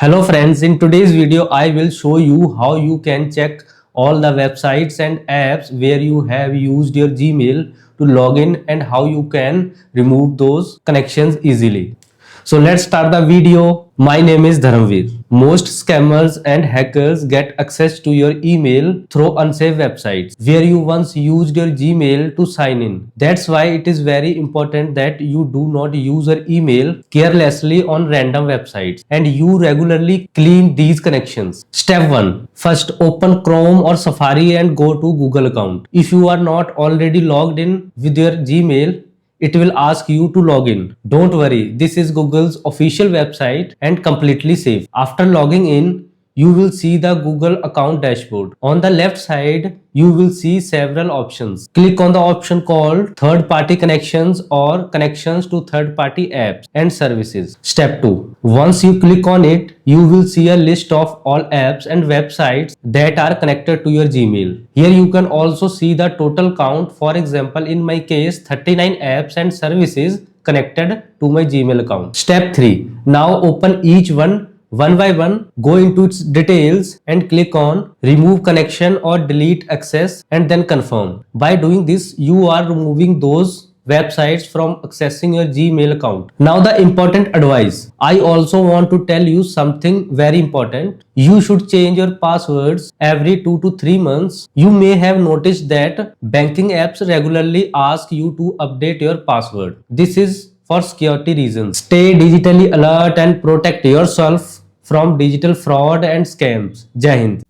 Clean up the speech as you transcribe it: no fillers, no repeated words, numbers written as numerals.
Hello friends, in today's video I will show you how you can check all the websites and apps where you have used your Gmail to log in and how you can remove those connections easily. So let's start the video. My name is Dharamveer. Most scammers and hackers get access to your email through unsafe websites where you once used your Gmail to sign in. That's why it is very important that you do not use your email carelessly on random websites and you regularly clean these connections. Step 1. First, open Chrome or Safari and go to Google account. If you are not already logged in with your Gmail, it will ask you to log in. Don't worry, this is Google's official website and completely safe. After logging in, you will see the Google account dashboard. On the left side, you will see several options. Click on the option called third party connections or connections to third party apps and services. Step 2. Once you click on it, you will see a list of all apps and websites that are connected to your Gmail. Here you can also see the total count. For example, in my case, 39 apps and services connected to my Gmail account. Step 3. Now open each one by one, go into its details and click on remove connection or delete access and then confirm. By doing this, you are removing those websites from accessing your Gmail account. Now the important advice. I also want to tell you something very important. You should change your passwords every 2 to 3 months. You may have noticed that banking apps regularly ask you to update your password. This is for security reasons. Stay digitally alert and protect yourself from digital fraud and scams. Jai Hind.